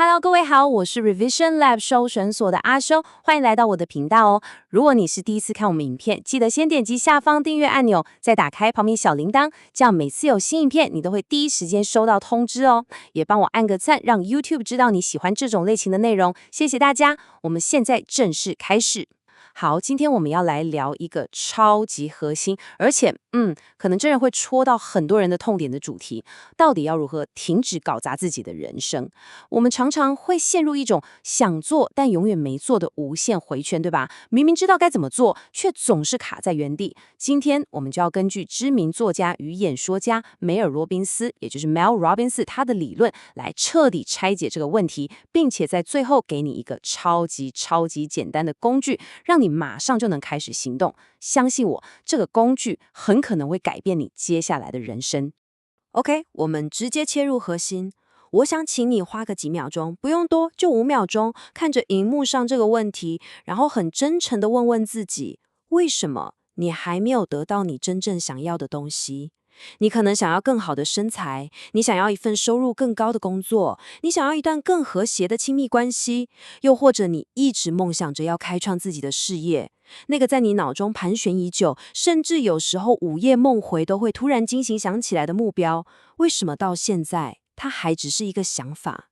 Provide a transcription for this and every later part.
Hello，各位好，我是 Revision Lab 搜神所的阿修，欢迎来到我的频道哦。如果你是第一次看我们影片，记得先点击下方订阅按钮，再打开旁边小铃铛，这样每次有新影片，你都会第一时间收到通知哦。也帮我按个赞，让 YouTube 知道你喜欢这种类型的内容，谢谢大家。我们现在正式开始。好，今天我们要来聊一个超级核心，而且可能真的会戳到很多人的痛点的主题，到底要如何停止搞砸自己的人生？我们常常会陷入一种想做但永远没做的无限回圈，对吧？明明知道该怎么做，却总是卡在原地。今天我们就要根据知名作家与演说家梅尔罗宾斯，也就是 Mel Robbins 他的理论，来彻底拆解这个问题，并且在最后给你一个超级简单的工具，让你马上就能开始行动。相信我，这个工具很可能会改变你接下来的人生。OK，我们直接切入核心。我想请你花个几秒钟，不用多，就5秒钟，看着荧幕上这个问题，然后很真诚地问问自己，为什么你还没有得到你真正想要的东西？你可能想要更好的身材，你想要一份收入更高的工作，你想要一段更和谐的亲密关系，又或者你一直梦想着要开创自己的事业。那个在你脑中盘旋已久，甚至有时候午夜梦回都会突然惊醒想起来的目标，为什么到现在它还只是一个想法？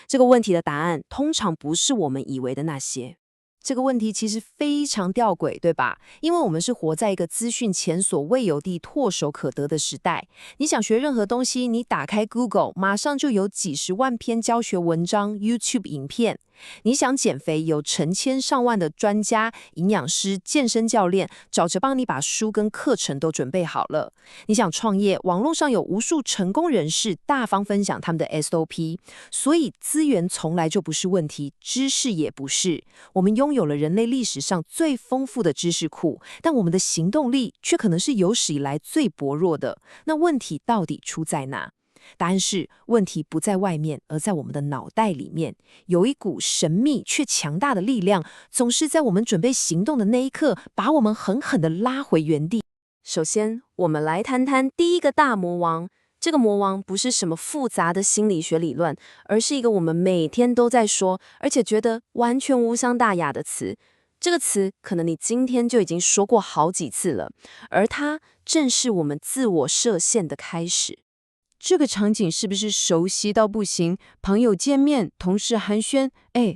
这个问题的答案通常不是我们以为的那些。这个问题其实非常吊诡，对吧？因为我们是活在一个资讯前所未有地唾手可得的时代。你想学任何东西，你打开 Google， 马上就有几十万篇教学文章、YouTube 影片。你想减肥，有成千上万的专家、营养师、健身教练找着帮你把书跟课程都准备好了。你想创业，网络上有无数成功人士大方分享他们的 SOP。所以资源从来就不是问题，知识也不是。我们拥有了人类历史上最丰富的知识库，但我们的行动力却可能是有史以来最薄弱的。那问题到底出在哪？答案是，问题不在外面，而在我们的脑袋里面。有一股神秘却强大的力量，总是在我们准备行动的那一刻，把我们狠狠地拉回原地。首先，我们来谈谈第一个大魔王。这个魔王不是什么复杂的心理学理论，而是一个我们每天都在说，而且觉得完全无伤大雅的词。这个词可能你今天就已经说过好几次了，而它正是我们自我设限的开始。这个场景是不是熟悉到不行？朋友见面，同事寒暄，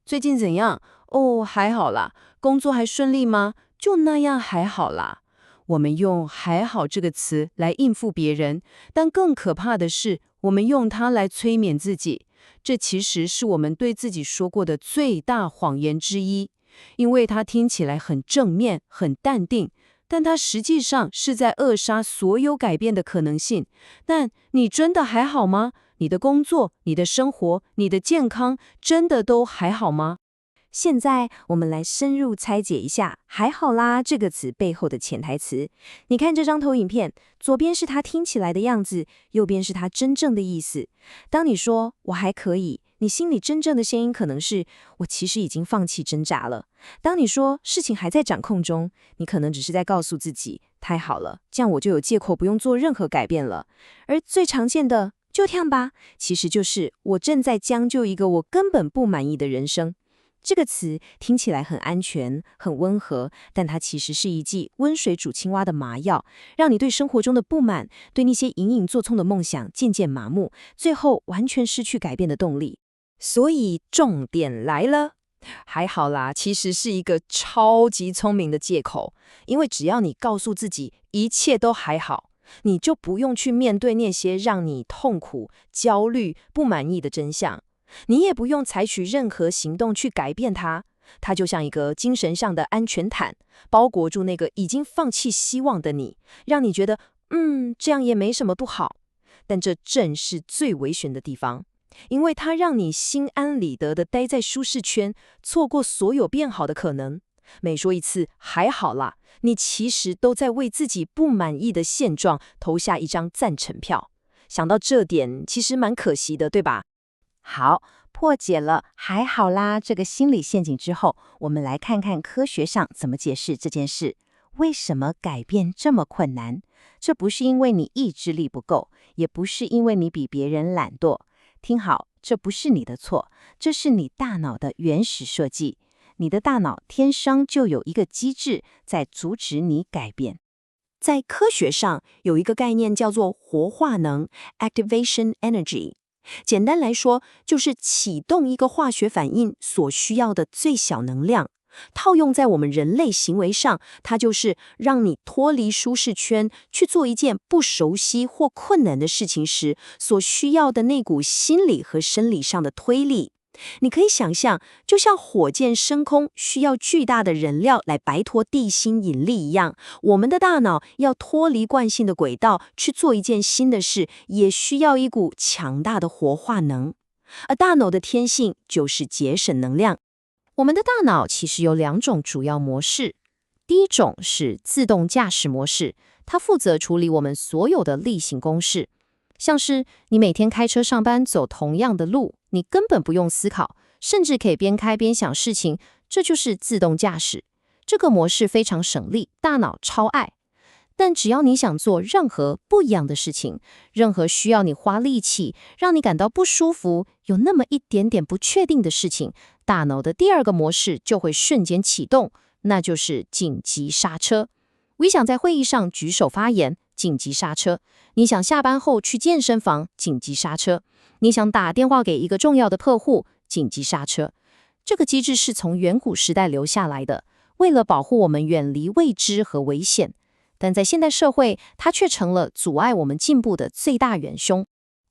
最近怎样？哦，还好啦。工作还顺利吗？就那样还好啦。我们用还好这个词来应付别人，但更可怕的是，我们用它来催眠自己。这其实是我们对自己说过的最大谎言之一，因为它听起来很正面、很淡定，但它实际上是在扼杀所有改变的可能性。但你真的还好吗？你的工作、你的生活、你的健康，真的都还好吗？现在我们来深入拆解一下还好啦这个词背后的潜台词。你看这张投影片，左边是它听起来的样子，右边是它真正的意思。当你说我还可以，你心里真正的声音可能是我其实已经放弃挣扎了。当你说事情还在掌控中，你可能只是在告诉自己太好了，这样我就有借口不用做任何改变了。而最常见的就这样吧，其实就是我正在将就一个我根本不满意的人生。这个词听起来很安全、很温和，但它其实是一剂温水煮青蛙的麻药，让你对生活中的不满、对那些隐隐作痛的梦想渐渐麻木，最后完全失去改变的动力。所以重点来了，还好啦，其实是一个超级聪明的借口，因为只要你告诉自己一切都还好，你就不用去面对那些让你痛苦、焦虑、不满意的真相。你也不用采取任何行动去改变它，它就像一个精神上的安全毯，包裹住那个已经放弃希望的你，让你觉得，这样也没什么不好。但这正是最危险的地方，因为它让你心安理得地待在舒适圈，错过所有变好的可能。每说一次还好啦，你其实都在为自己不满意的现状投下一张赞成票。想到这点，其实蛮可惜的，对吧？好，破解了还好啦这个心理陷阱之后，我们来看看科学上怎么解释这件事。为什么改变这么困难？这不是因为你意志力不够，也不是因为你比别人懒惰。听好，这不是你的错，这是你大脑的原始设计。你的大脑天生就有一个机制在阻止你改变。在科学上有一个概念叫做活化能 （activation energy）。简单来说，就是启动一个化学反应所需要的最小能量。套用在我们人类行为上，它就是让你脱离舒适圈，去做一件不熟悉或困难的事情时，所需要的那股心理和生理上的推力。你可以想象，就像火箭升空需要巨大的燃料来摆脱地心引力一样，我们的大脑要脱离惯性的轨道去做一件新的事，也需要一股强大的活化能。而大脑的天性就是节省能量。我们的大脑其实有2种主要模式，第一种是自动驾驶模式，它负责处理我们所有的例行公事，像是你每天开车上班走同样的路，你根本不用思考，甚至可以边开边想事情，这就是自动驾驶。这个模式非常省力，大脑超爱。但只要你想做任何不一样的事情，任何需要你花力气，让你感到不舒服，有那么一点点不确定的事情，大脑的第2个模式就会瞬间启动，那就是紧急刹车。你想在会议上举手发言，紧急刹车；你想下班后去健身房，紧急刹车；你想打电话给一个重要的客户，紧急刹车。这个机制是从远古时代留下来的，为了保护我们远离未知和危险。但在现代社会，它却成了阻碍我们进步的最大元凶。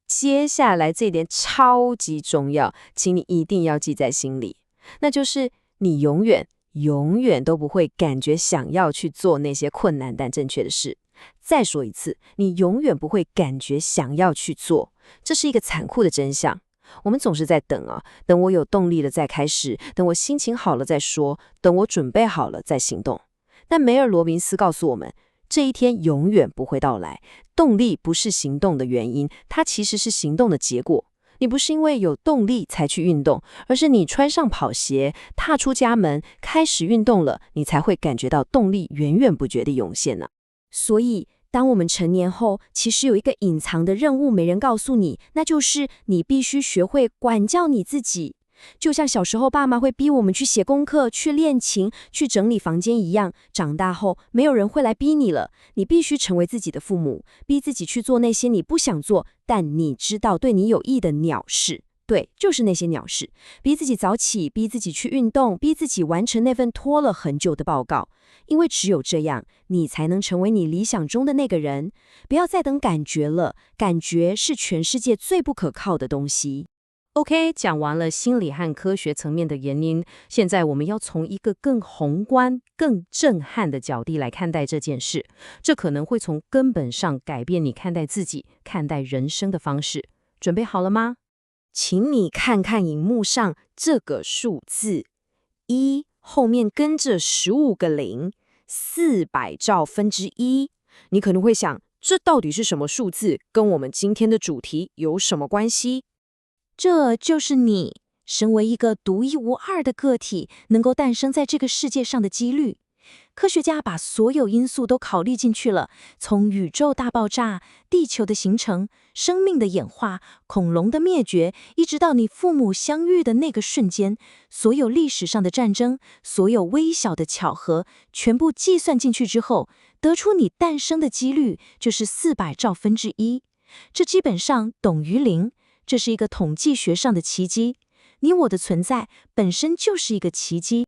接下来这一点超级重要，请你一定要记在心里，那就是你永远都不会感觉想要去做那些困难但正确的事。再说一次，你永远不会感觉想要去做，这是一个残酷的真相。我们总是在等我有动力了再开始，等我心情好了再说，等我准备好了再行动。但梅尔罗宾斯告诉我们，这一天永远不会到来。动力不是行动的原因，它其实是行动的结果。你不是因为有动力才去运动，而是你穿上跑鞋，踏出家门，开始运动了，你才会感觉到动力源源不绝地涌现呢。所以，当我们成年后，其实有一个隐藏的任务没人告诉你，那就是你必须学会管教你自己。就像小时候爸妈会逼我们去写功课、去练琴、去整理房间一样，长大后没有人会来逼你了，你必须成为自己的父母，逼自己去做那些你不想做，但你知道对你有益的鸟事。对，就是那些鸟事，逼自己早起，逼自己去运动，逼自己完成那份拖了很久的报告，因为只有这样，你才能成为你理想中的那个人。不要再等感觉了，感觉是全世界最不可靠的东西。OK， 讲完了心理和科学层面的原因，现在我们要从一个更宏观、更震撼的角度来看待这件事。这可能会从根本上改变你看待自己、看待人生的方式。准备好了吗？请你看看荧幕上这个数字，1后面跟着15个零，400兆分之一。你可能会想，这到底是什么数字？跟我们今天的主题有什么关系？这就是你身为一个独一无二的个体能够诞生在这个世界上的几率。科学家把所有因素都考虑进去了，从宇宙大爆炸、地球的形成、生命的演化、恐龙的灭绝，一直到你父母相遇的那个瞬间，所有历史上的战争，所有微小的巧合，全部计算进去之后，得出你诞生的几率就是400兆分之一。这基本上等于0。这是一个统计学上的奇迹，你我的存在本身就是一个奇迹。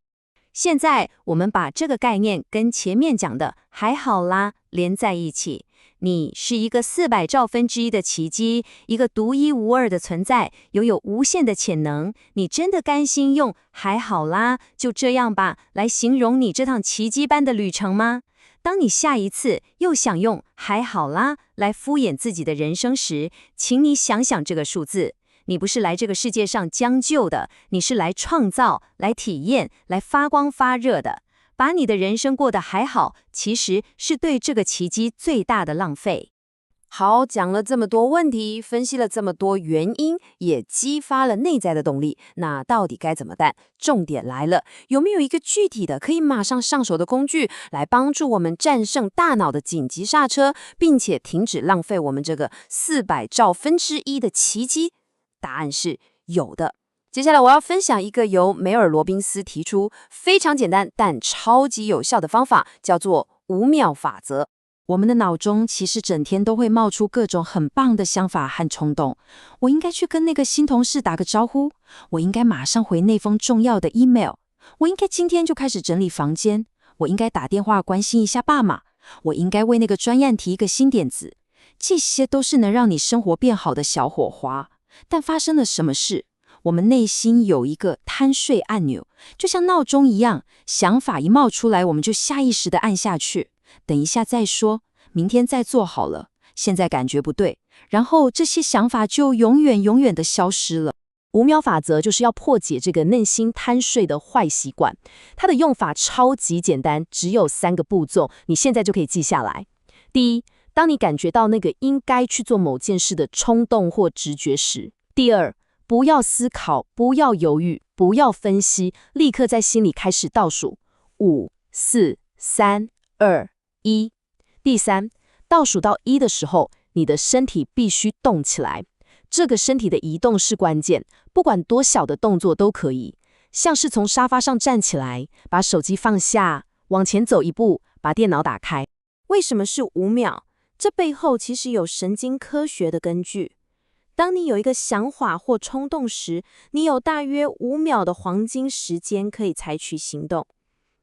现在我们把这个概念跟前面讲的还好啦连在一起，你是一个400兆分之一的奇迹，一个独一无二的存在，拥有无限的潜能。你真的甘心用还好啦就这样吧来形容你这趟奇迹般的旅程吗？当你下一次又想用还好啦来敷衍自己的人生时，请你想想这个数字。你不是来这个世界上将就的，你是来创造、来体验、来发光发热的。把你的人生过得还好，其实是对这个奇迹最大的浪费。好，讲了这么多问题，分析了这么多原因，也激发了内在的动力。那到底该怎么办？重点来了，有没有一个具体的可以马上上手的工具，来帮助我们战胜大脑的紧急刹车，并且停止浪费我们这个400兆分之一的奇迹？答案是有的。接下来我要分享一个由梅尔罗宾斯提出非常简单但超级有效的方法，叫做5秒法则。我们的脑中其实整天都会冒出各种很棒的想法和冲动。我应该去跟那个新同事打个招呼，我应该马上回那封重要的 email， 我应该今天就开始整理房间，我应该打电话关心一下爸妈，我应该为那个专案提一个新点子。这些都是能让你生活变好的小火花。但发生了什么事？我们内心有一个贪睡按钮，就像闹钟一样，想法一冒出来，我们就下意识地按下去。等一下再说，明天再做好了，现在感觉不对，然后这些想法就永远地消失了。5秒法则就是要破解这个内心贪睡的坏习惯。它的用法超级简单，只有3个步骤，你现在就可以记下来。第一，当你感觉到那个应该去做某件事的冲动或直觉时；第二，不要思考，不要犹豫，不要分析，立刻在心里开始倒数5、4、3、2、1。第三，倒数到1的时候，你的身体必须动起来。这个身体的移动是关键，不管多小的动作都可以，像是从沙发上站起来，把手机放下，往前走一步，把电脑打开。为什么是5秒？这背后其实有神经科学的根据。当你有一个想法或冲动时，你有大约5秒的黄金时间可以采取行动。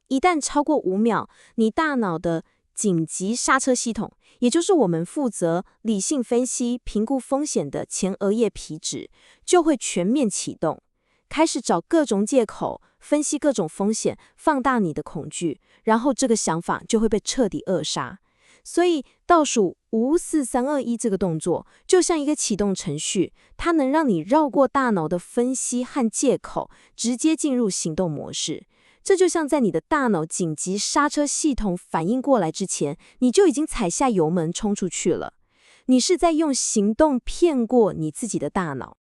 一旦超过5秒，你大脑的紧急刹车系统，也就是我们负责理性分析、评估风险的前额叶皮质，就会全面启动，开始找各种借口，分析各种风险，放大你的恐惧，然后这个想法就会被彻底扼杀。所以倒数5、4、3、2、1这个动作，就像一个启动程序，它能让你绕过大脑的分析和借口，直接进入行动模式。这就像在你的大脑紧急刹车系统反应过来之前，你就已经踩下油门冲出去了。你是在用行动骗过你自己的大脑。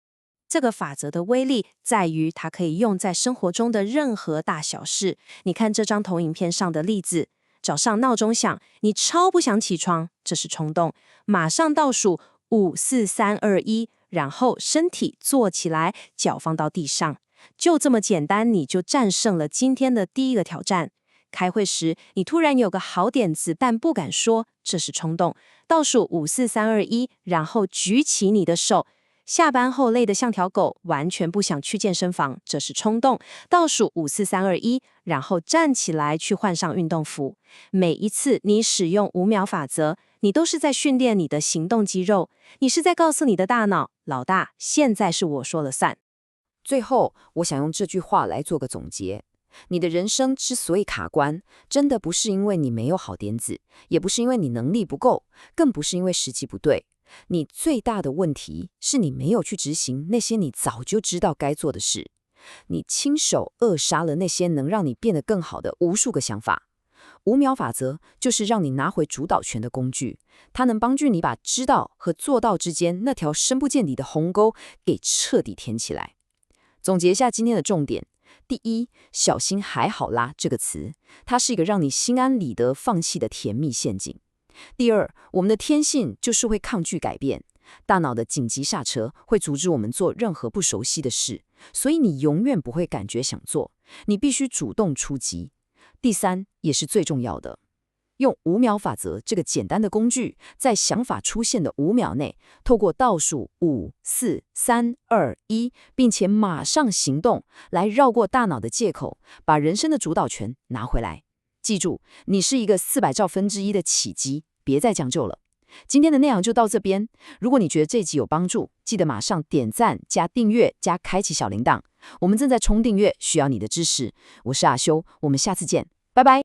这个法则的威力在于它可以用在生活中的任何大小事。你看这张投影片上的例子，早上闹钟响，你超不想起床，这是冲动，马上倒数5、4、3、2、1，然后身体坐起来，脚放到地上。就这么简单，你就战胜了今天的第一个挑战。开会时，你突然有个好点子，但不敢说，这是冲动。倒数5、4、3、2、1，然后举起你的手。下班后累得像条狗，完全不想去健身房，这是冲动。倒数5、4、3、2、1，然后站起来去换上运动服。每一次你使用5秒法则，你都是在训练你的行动肌肉，你是在告诉你的大脑，老大，现在是我说了算。最后，我想用这句话来做个总结。你的人生之所以卡关，真的不是因为你没有好点子，也不是因为你能力不够，更不是因为时机不对。你最大的问题是你没有去执行那些你早就知道该做的事，你亲手扼杀了那些能让你变得更好的无数个想法。5秒法则就是让你拿回主导权的工具，它能帮助你把知道和做到之间那条深不见底的鸿沟给彻底填起来。总结一下今天的重点：第一，小心还好啦这个词，它是一个让你心安理得放弃的甜蜜陷阱。第二，我们的天性就是会抗拒改变，大脑的紧急刹车会阻止我们做任何不熟悉的事，所以你永远不会感觉想做，你必须主动出击。第三，也是最重要的，用5秒法则这个简单的工具，在想法出现的5秒内，透过倒数5、4、3、2、1，并且马上行动，来绕过大脑的借口，把人生的主导权拿回来。记住，你是一个400兆分之一的奇迹，别再将就了。今天的内容就到这边，如果你觉得这集有帮助，记得马上点赞、加订阅、加开启小铃铛。我们正在冲订阅，需要你的支持。我是阿修，我们下次见，拜拜。